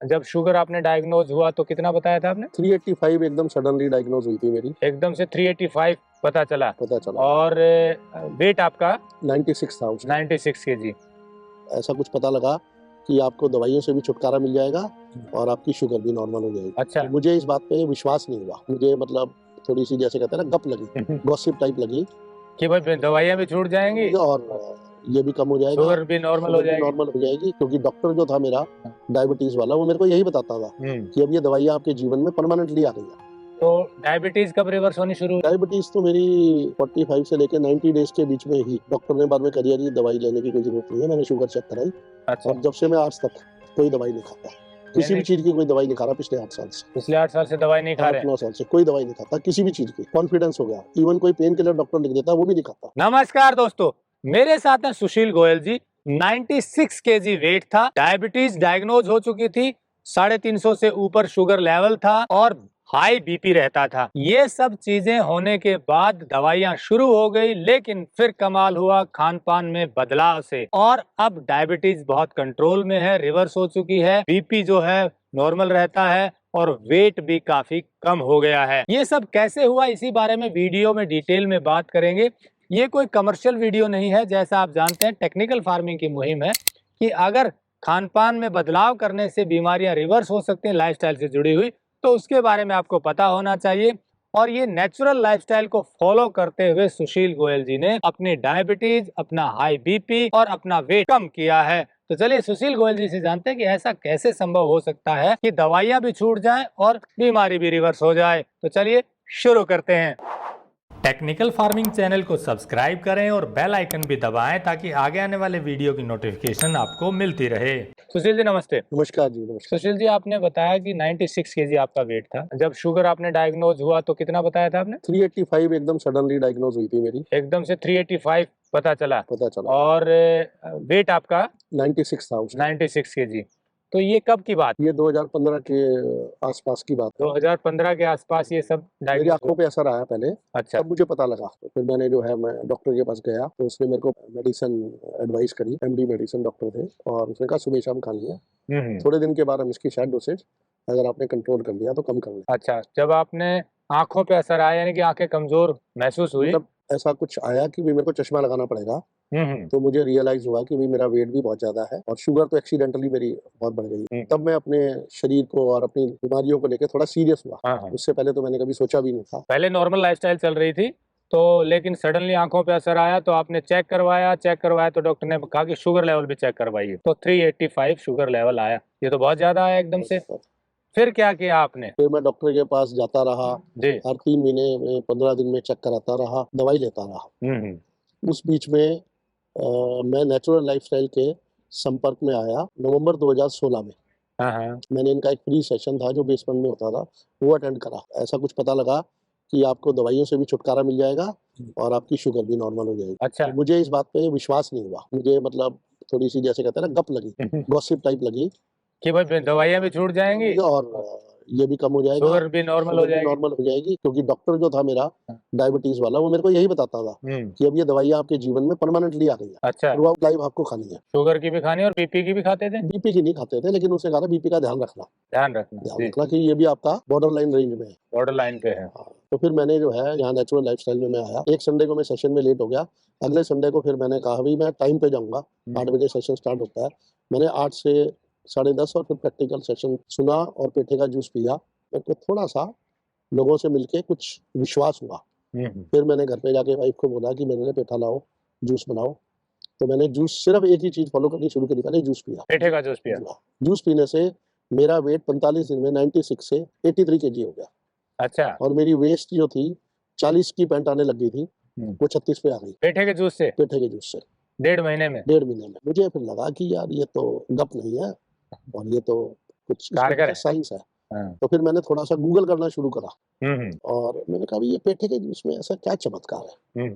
जब शुगर आपने डायग्नोज हुआ तो कितना बताया था आपने? 385 एकदम सडनली डायग्नोज हुई थी मेरी। एकदम से 385 पता चला। पता चला और वेट आपका 96 था उस टाइम। 96 केजी। ऐसा कुछ पता लगा कि आपको दवाइयों से भी छुटकारा मिल जाएगा और आपकी शुगर भी नॉर्मल हो जाएगी। अच्छा। तो मुझे इस बात पे विश्वास नहीं हुआ। मुझे मतलब थोड़ी सी जैसे कहते हैं ना गप लगी, गॉसिप टाइप लगी कि भाई दवाइयाँ भी छूट जाएंगी और ये भी कम हो जाएगा, शुगर भी नॉर्मल हो जाएगी। नॉर्मल हो जाएगी। क्योंकि डॉक्टर जो था मेरा डायबिटीज वाला वो मेरे को यही बताता था कि अब ये दवाइयाँ आपके जीवन में परमानेंटली आ गई है। तो डायबिटीज कब रिवर्स होनी शुरू हुई? डायबिटीज तो मेरी 45 से लेकर 90 डेज के बीच में ही डॉक्टर ने बाद में कह दिया कि दवाई लेने की कोई जरूरत नहीं है। मैंने शुगर चेक कराई। अच्छा। और जब से मैं आज तक कोई दवाई नहीं खाता, किसी भी चीज की कोई दवाई नहीं खा रहा पिछले 8 साल से। पिछले 8 साल से दवाई नहीं खा रहे? 8-9 साल से कोई दवाई नहीं खाता, किसी भी चीज की। कॉन्फिडेंस हो गया, इवन कोई पेन किलर डॉक्टर लिख देता है वो भी नहीं खाता। नमस्कार दोस्तों, मेरे साथ हैं सुशील गोयल जी। 96 केजी वेट था, डायबिटीज डायग्नोज हो चुकी थी, 350 से ऊपर शुगर लेवल था और हाई बीपी रहता था। ये सब चीजें होने के बाद दवाइयां शुरू हो गई, लेकिन फिर कमाल हुआ खान पान में बदलाव से और अब डायबिटीज बहुत कंट्रोल में है, रिवर्स हो चुकी है, बीपी जो है नॉर्मल रहता है और वेट भी काफी कम हो गया है। ये सब कैसे हुआ, इसी बारे में वीडियो में डिटेल में बात करेंगे। ये कोई कमर्शियल वीडियो नहीं है, जैसा आप जानते हैं टेक्निकल फार्मिंग की मुहिम है कि अगर खान पान में बदलाव करने से बीमारियां रिवर्स हो सकती हैं लाइफस्टाइल से जुड़ी हुई, तो उसके बारे में आपको पता होना चाहिए। और ये नेचुरल लाइफस्टाइल को फॉलो करते हुए सुशील गोयल जी ने अपनी डायबिटीज, अपना हाई बीपी और अपना वेट कम किया है। तो चलिए सुशील गोयल जी से जानते हैं कि ऐसा कैसे संभव हो सकता है कि दवाइयां भी छूट जाएं और बीमारी भी रिवर्स हो जाए। तो चलिए शुरू करते हैं। टेक्निकल फार्मिंग चैनल को सब्सक्राइब करें और बेल आइकन भी दबाएं ताकि आगे आने वाले वीडियो की नोटिफिकेशन आपको मिलती रहे। सुशील जी नमस्ते। नमस्कार जी। नमस्कार। सुशील जी, आपने बताया कि 96 केजी आपका वेट था। जब शुगर आपने डायग्नोज हुआ तो कितना बताया था आपने? 385 एकदम सडनली डायग्नोज हुई थी मेरी। एकदम से 385 पता चला। पता चला। और वेट आपका 96 था उस टाइम। 96 केजी। तो ये कब की बात? ये 2015 के आसपास की बात है। 2015 के आसपास ये सब मेरी डायग्नोज आंखों पे असर आया पहले। अच्छा। तब मुझे पता लगा, तो फिर मैंने जो है मैं डॉक्टर के पास गया, तो उसने मेरे को मेडिसिन एडवाइस करी। एमडी मेडिसिन डॉक्टर थे और उसने कहा सुबह शाम खा लिया। थोड़े दिन के बाद हम इसकी शायद डोसेज अगर आपने कंट्रोल कर लिया तो कम कर लिया। अच्छा, जब आपने आंखों पे असर आया यानी कि आंखें कमजोर महसूस हुई? मतलब ऐसा कुछ आया कि भाई मेरे को चश्मा लगाना पड़ेगा। तो मुझे रियलाइज हुआ कि भाई मेरा वेट भी बहुत ज्यादा है और शुगर तो एक्सीडेंटली मेरी बहुत बढ़ गई। तब मैं अपने शरीर को और अपनी बीमारियों को लेकर थोड़ा सीरियस हुआ। उससे पहले तो मैंने कभी सोचा भी नहीं था। पहले नॉर्मल लाइफस्टाइल चल रही थी, तो लेकिन सडनली आंखों पे असर आया तो आपने चेक करवाया तो डॉक्टर ने कहा कि शुगर लेवल भी चेक करवाइए। तो 385 शुगर लेवल आया। ये तो बहुत ज्यादा आया एकदम से। फिर क्या किया आपने? फिर मैं डॉक्टर के पास जाता रहा जी। हर 3 महीने में, 15 दिन में चेक कराता रहा, दवाई लेता रहा। उस बीच में मैं नेचुरल लाइफस्टाइल के संपर्क में आया नवंबर 2016 में। मैंने इनका एक फ्री सेशन था जो बेसमेंट में होता था, वो अटेंड करा। ऐसा कुछ पता लगा कि आपको दवाइयों से भी छुटकारा मिल जाएगा और आपकी शुगर भी नॉर्मल हो जाएगी। अच्छा। तो मुझे इस बात पे विश्वास नहीं हुआ। मुझे मतलब थोड़ी सी जैसे कहते हैं ना गप लगी, गॉसिप टाइप लगी कि भाई दवाइयां भी छूट जाएंगी और ये भी कम हो जाएगा, शुगर भी नॉर्मल हो जाएगी। नॉर्मल हो जाएगी। क्योंकि डॉक्टर जो था मेरा डायबिटीज वाला वो मेरे को यही बताता था कि अब ये दवाइयाँ आपके जीवन में परमानेंटली आ गई है। अच्छा। थ्रू आउट लाइफ आपको खानी है। शुगर की भी खानी और बीपी की भी खाते थे? बीपी की नहीं खाते थे, लेकिन उसने कहा बीपी का ध्यान रखना कि ये भी आपका बॉर्डर लाइन रेंज में है। बॉर्डर लाइन पे है। तो फिर मैंने जो है यहाँ नेचुरल लाइफस्टाइल में मैं आया। एक संडे को मैं सेशन में लेट हो गया। अगले संडे को फिर मैंने कहा भाई मैं टाइम पे जाऊंगा, 8 बजे सेशन स्टार्ट होता है। मैंने 8 से 10:30 और फिर प्रैक्टिकल सेशन सुना और पेठे का जूस पिया। मेरे को थोड़ा सा लोगों से मिलके कुछ विश्वास हुआ। फिर मैंने घर पे जाके वाइफ को बोला कि मैंने पेठा लाओ, जूस बनाओ। तो मैंने जूस सिर्फ एक ही चीज फॉलो करनी शुरू करी, पहले जूस पिया, पेठे का जूस पिया। जूस पीने से मेरा वेट 45 दिन में 96 से 83 केजी हो गया। अच्छा। और मेरी वेस्ट जो थी 40 की पैंट आने लग गई थी, वो 36 पे आ गई। पेठे के जूस से? पेठे के जूस से 1.5 महीने में? 1.5 महीने में। मुझे फिर लगा कि यार ये तो गप नहीं है और ये तो कुछ साइंस है। तो फिर मैंने थोड़ा सा गूगल करना शुरू करा और मैंने कहा ये पेठे के जूस में ऐसा क्या चमत्कार है।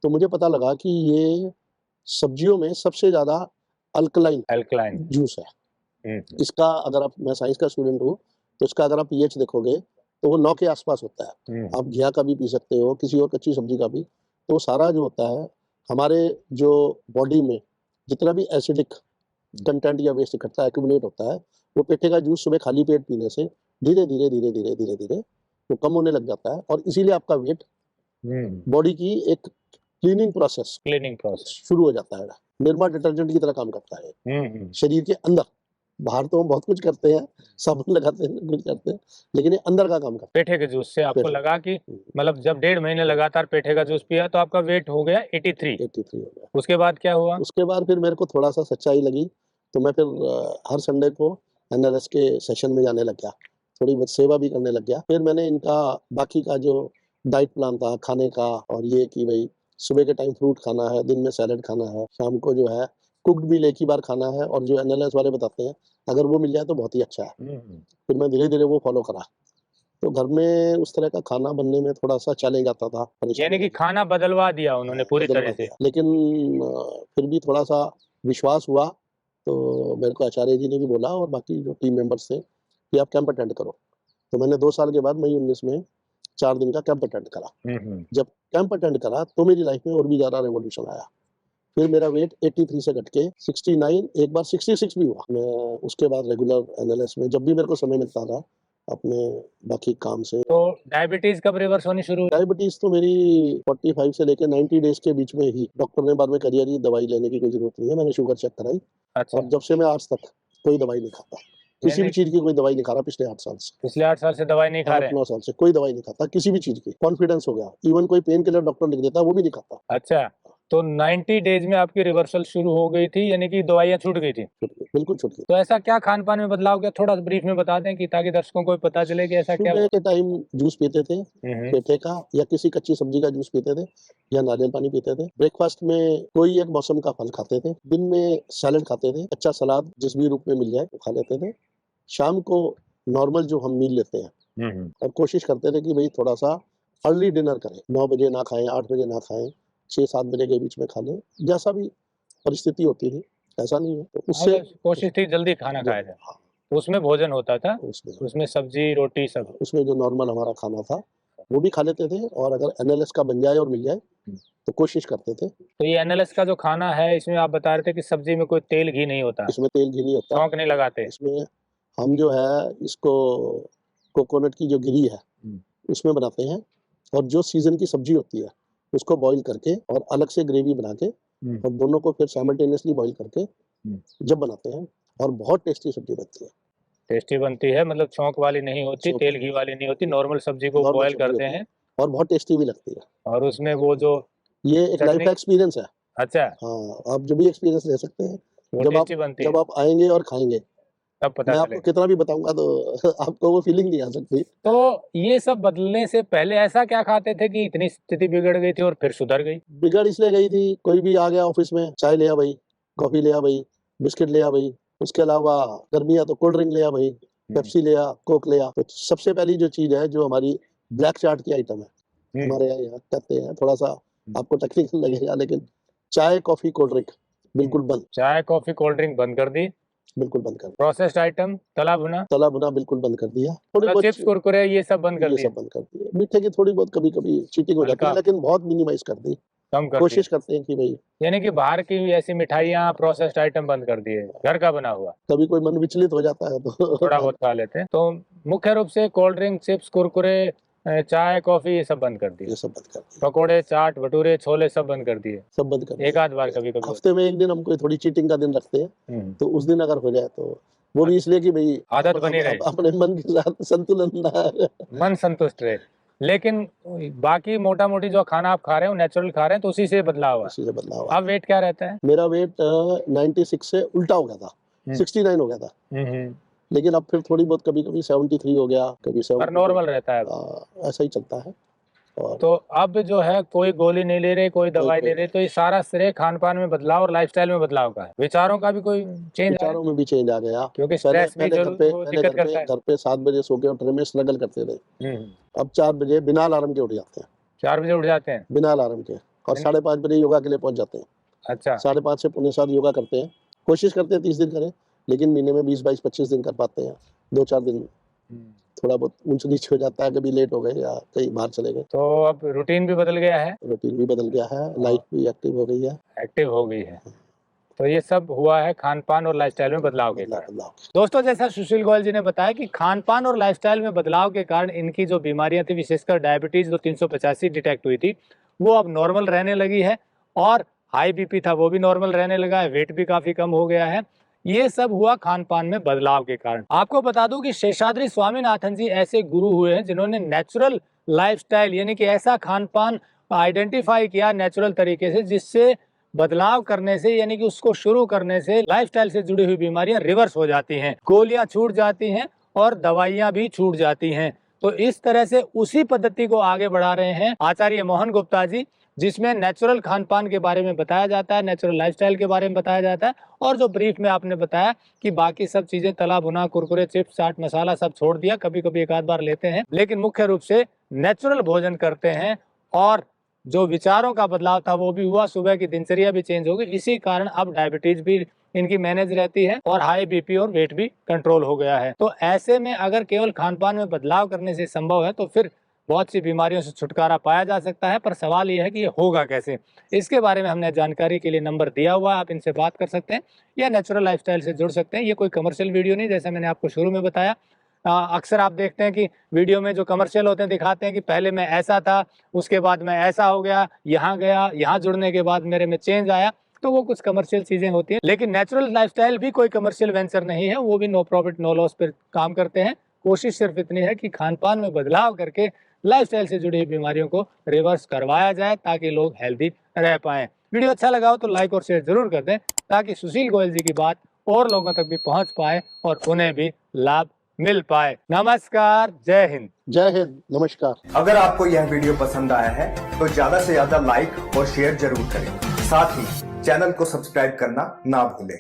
तो मुझे पता लगा कि ये सब्जियों में सबसे ज्यादा अल्कलाइन जूस है। इसका अगर आप, मैं साइंस का स्टूडेंट हूँ, तो इसका अगर आप पीएच देखोगे तो वो 9 के आसपास होता है। आप घिया का भी पी सकते हो, किसी और कच्ची सब्जी का भी। तो सारा जो होता है हमारे जो बॉडी में जितना भी एसिडिक कंटेंट या वेस्ट इकट्ठा एक्यूमुलेट होता है वो पेठे का जूस सुबह खाली पेट पीने से धीरे धीरे धीरे धीरे धीरे धीरे वो कम होने लग जाता है, और इसीलिए आपका वेट बॉडी की एक क्लीनिंग प्रोसेस शुरू हो जाता है। निर्मा डिटर्जेंट की तरह काम करता है शरीर के अंदर। बाहर तो हम बहुत कुछ करते हैं, साबुन लगाते हैं, कुछ करते हैं, लेकिन ये अंदर का काम करता पेठे के जूस से आपको पेठे। लगा कि मतलब जब 1.5 महीने लगातार पेठे का जूस पिया तो आपका वेट हो गया 83। है। 83 हो गया। उसके बाद क्या हुआ? उसके बाद फिर मेरे को थोड़ा सा सच्चाई लगी, तो मैं फिर हर संडे को एनएलएस के सेशन में जाने लग गया, थोड़ी बहुत सेवा भी करने लग गया। फिर मैंने इनका बाकी का जो डाइट प्लान था खाने का, और ये कि भाई सुबह के टाइम फ्रूट खाना है, दिन में सैलेड खाना है, शाम को जो है कुक्ड मील एक ही बार खाना है, और जो एनएलएस वाले बताते हैं अगर वो मिल जाए तो बहुत ही अच्छा है। फिर मैं धीरे धीरे वो फॉलो करा, तो घर में उस तरह का खाना बनने में थोड़ा सा चैलेंज आता था, यानी कि खाना बदलवा दिया उन्होंने पूरी तरह से। लेकिन फिर भी थोड़ा सा विश्वास हुआ, तो मेरे को आचार्य जी ने भी बोला और बाकी जो टीम मेंबर्स थे कि आप कैंप अटेंड करो। तो मैंने 2 साल के बाद मई 19 में 4 दिन का कैंप अटेंड करा। जब कैंप अटेंड करा तो मेरी लाइफ में और भी ज़्यादा रेवोल्यूशन आया। फिर मेरा वेट 83 से घट के 69, एक बार 66 भी हुआ। मैं उसके बाद रेगुलर एनालिसिस में जब भी मेरे को समय मिलता था अपने बाकी काम से। तो डायबिटीज कब रिवर्स होनी शुरू हुई? डायबिटीज तो मेरी 45 से लेकर 90 डेज के बीच में ही डॉक्टर ने बाद में करियर ही दवाई लेने की कोई जरूरत नहीं है, मैंने शुगर चेक कराई। अच्छा। और जब से मैं आज तक कोई दवाई नहीं खाता, किसी भी चीज की कोई दवाई नहीं खा रहा पिछले 8 साल से। पिछले 8 साल से दवाई नहीं खा रहे? 8-9 साल से कोई दवाई नहीं खाता किसी भी चीज की। कॉन्फिडेंस हो गया, इवन कोई पेन किलर डॉक्टर लिख देता है वो भी नहीं खाता। अच्छा, तो 90 डेज में आपकी रिवर्सल शुरू हो गई थी, यानी कि दवाइयाँ छूट गई थी? बिल्कुल छूट गई। तो ऐसा क्या खान पान में बदलाव किया, थोड़ा ब्रीफ में बता दें कि ताकि दर्शकों को पता चले कि ऐसा क्या। सुबह के टाइम जूस पीते थे पेठे का, या किसी कच्ची सब्जी का जूस पीते थे, या नारियल पानी पीते थे। ब्रेकफास्ट में कोई एक मौसम का फल खाते थे। दिन में सैलेड खाते थे, अच्छा सलाद जिस भी रूप में मिल जाए वो खा लेते थे। शाम को नॉर्मल जो हम मील लेते हैं, और कोशिश करते थे कि भाई थोड़ा सा अर्ली डिनर करें, 9 बजे ना खाएं, 8 बजे ना खाएं, 6-7 बजे के बीच में खा लें, जैसा भी परिस्थिति होती थी। ऐसा नहीं है तो उससे कोशिश थी जल्दी खाना खाया जाए। तो उसमें भोजन होता था, उसमें सब्जी रोटी सब, उसमें जो नॉर्मल हमारा खाना था वो भी खा लेते थे, और अगर एनएलएस का बन जाए और मिल जाए तो कोशिश करते थे। तो ये एनएलएस का जो खाना है इसमें आप बता रहे थे कि सब्जी में कोई तेल घी नहीं होता? इसमें तेल घी नहीं होता, शौक नहीं लगाते इसमें हम जो है इसको कोकोनट की जो गिरी है उसमें बनाते हैं, और जो सीजन की सब्जी होती है उसको बॉईल करके और अलग से ग्रेवी बना के, और दोनों को फिर साइमल्टेनियसली बॉईल करके जब बनाते हैं, और बहुत टेस्टी सब्जी बनती है। टेस्टी बनती है, मतलब छौंक वाली नहीं होती, तेल घी वाली नहीं होती, नॉर्मल सब्जी को बॉईल करते हैं और बहुत टेस्टी भी लगती है। और उसमें वो जो ये एक लाइफ एक्सपीरियंस है। अच्छा हाँ, आप जब भी एक्सपीरियंस ले सकते हैं, जब आप आएंगे और खाएंगे तब पता मैं आपको कितना भी बताऊंगा तो आपको वो फीलिंग नहीं आ सकती। तो ये सब बदलने से पहले ऐसा क्या खाते थे कि इतनी स्थिति बिगड़ गई थी और फिर सुधर गई? बिगड़ इसलिए गई थी, कोई भी आ गया ऑफिस में, चाय ले आ भाई, कॉफी ले आ भाई, बिस्किट ले आ भाई, उसके अलावा गर्मी है तो कोल्ड ड्रिंक ले आ भाई, पेप्सी ले आ, कोक ले आ। तो सबसे पहली जो चीज है जो हमारी ब्लैक चार्ट की आइटम है हमारे यहाँ कहते हैं, थोड़ा सा आपको टेक्निकल लगेगा, लेकिन चाय कॉफी कोल्ड ड्रिंक बिल्कुल बंद। चाय कॉफी कोल्ड ड्रिंक बंद कर दी, बिल्कुल बंद कर दिया। प्रोसेस्ड आइटम तला भुना बिल्कुल बंद कर दिया। चिप्स कुरकुरे ये सब बंद कर दिया। ये सब बंद कर दिया। मीठे की थोड़ी बहुत कभी कभी चीटिंग हो जाती है, लेकिन बहुत मिनिमाइज कर दी, कम कर कोशिश करते हैं कि भाई, यानी कि बाहर की ऐसी मिठाइयाँ प्रोसेस्ड आइटम बंद कर दिए, घर का बना हुआ। कभी कोई मन विचलित हो जाता है तो थोड़ा बहुत खा लेते हैं। तो मुख्य रूप से कोल्ड ड्रिंक, चिप्स, कुरकुरे, चाय, कॉफी ये सब बंद कर दिए। ये सब बंद कर दिए। पकोड़े, चाट, भटूरे, छोले सब बंद कर दिए। सब बंद कर दिए। एक आध बार कभी कभी हफ्ते में एक दिन हम कोई थोड़ी चीटिंग का दिन रखते हैं, तो उस दिन अगर हो जाए तो वो भी इसलिए कि भाई आदत बनी रहे, अपने मन के साथ संतुलन मन संतुष्ट रहे। लेकिन बाकी मोटा मोटी जो खाना आप खा रहे हो नेचुरल खा रहे हैं, तो उसी से बदलाव हुआ। उसी से बदलाव। अब वेट क्या रहता है? मेरा वेट 96 से उल्टा हो गया था, 69 हो गया था, लेकिन अब फिर थोड़ी बहुत कभी कभी 73 हो गया, कभी 70 नॉर्मल रहता है, ऐसा ही चलता है। और तो अब जो है कोई गोली नहीं ले रहे, कोई दवाई ले रहे, तो ये सारा श्रेय खान पान में बदलाव और लाइफस्टाइल में बदलाव का है। विचारों का भी कोई चेंज? विचारों में भी चेंज आ गया, क्योंकि स्ट्रेस भी दिक्कत करता है। घर पे 7 बजे सो के उठने में स्ट्रगल करते थे, अब 4 बजे बिना अलार्म के उठ जाते हैं। 4 बजे उठ जाते हैं बिना अलार्म के, और 5:30 बजे योगा के लिए पहुंच जाते हैं। अच्छा, 5:30 से 6:45 योगा करते हैं। कोशिश करते हैं 30 दिन करें, लेकिन महीने में 20-22-25 दिन कर पाते हैं। 2-4 दिन थोड़ा बहुत ऊंच नीच हो जाता है, कभी लेट हो गए या कहीं बाहर चले गए। तो अब रूटीन भी बदल गया है? रूटीन भी बदल गया है, लाइफ भी एक्टिव हो गई है। एक्टिव हो गई है। तो ये सब हुआ है खान पान और लाइफस्टाइल में बदलाव के कारण। दोस्तों, जैसा सुशील गोयल जी ने बताया कि खान पान और लाइफस्टाइल में बदलाव के कारण इनकी जो बीमारियां थी, विशेषकर डायबिटीज जो 385 डिटेक्ट हुई थी, वो अब नॉर्मल रहने लगी है, और हाई बीपी था वो भी नॉर्मल रहने लगा है, वेट भी काफी कम हो गया है। ये सब हुआ खान पान में बदलाव के कारण। आपको बता दूं कि शेषाद्री स्वामीनाथन जी ऐसे गुरु हुए हैं जिन्होंने नेचुरल लाइफस्टाइल यानी कि ऐसा खान पान आइडेंटिफाई किया नेचुरल तरीके से, जिससे बदलाव करने से यानी कि उसको शुरू करने से लाइफस्टाइल से जुड़ी हुई बीमारियां रिवर्स हो जाती हैं, गोलियां छूट जाती हैं और दवाइयां भी छूट जाती हैं। तो इस तरह से उसी पद्धति को आगे बढ़ा रहे हैं आचार्य मोहन गुप्ता जी, जिसमें नेचुरल खान पान के बारे में बताया जाता है, नेचुरल लाइफस्टाइल के बारे में बताया जाता है, और जो ब्रीफ में आपने बताया कि बाकी सब चीजें तला भुना, कुरकुरे, चिप्स, चाट मसाला सब छोड़ दिया, कभी कभी एक आध बार लेते हैं, लेकिन मुख्य रूप से नेचुरल भोजन करते हैं। और जो विचारों का बदलाव था वो भी हुआ, सुबह की दिनचर्या भी चेंज हो गई, इसी कारण अब डायबिटीज भी इनकी मैनेज रहती है और हाई बीपी और वेट भी कंट्रोल हो गया है। तो ऐसे में अगर केवल खान पान में बदलाव करने से संभव है तो फिर बहुत सी बीमारियों से छुटकारा पाया जा सकता है। पर सवाल यह है कि ये होगा कैसे। इसके बारे में हमने जानकारी के लिए नंबर दिया हुआ है, आप इनसे बात कर सकते हैं या नेचुरल लाइफस्टाइल से जुड़ सकते हैं। ये कोई कमर्शियल वीडियो नहीं, जैसा मैंने आपको शुरू में बताया। अक्सर आप देखते हैं कि वीडियो में जो कमर्शियल होते हैं दिखाते हैं कि पहले मैं ऐसा था, उसके बाद मैं ऐसा हो गया, यहाँ गया, यहाँ जुड़ने के बाद मेरे में चेंज आया, तो वो कुछ कमर्शियल चीजें होती हैं। लेकिन नेचुरल लाइफस्टाइल भी कोई कमर्शियल वेंचर नहीं है, वो भी नो प्रॉफिट नो लॉस पर काम करते हैं। कोशिश सिर्फ इतनी है कि खान पान में बदलाव करके लाइफस्टाइल से जुड़ी बीमारियों को रिवर्स करवाया जाए ताकि लोग हेल्दी रह पाएं। वीडियो अच्छा लगा हो तो लाइक और शेयर जरूर कर दें ताकि सुशील गोयल जी की बात और लोगों तक भी पहुंच पाए और उन्हें भी लाभ मिल पाए। नमस्कार, जय हिंद। जय हिंद, नमस्कार। अगर आपको यह वीडियो पसंद आया है तो ज्यादा से ज्यादा लाइक और शेयर जरूर करें। साथ ही चैनल को सब्सक्राइब करना ना भूलें।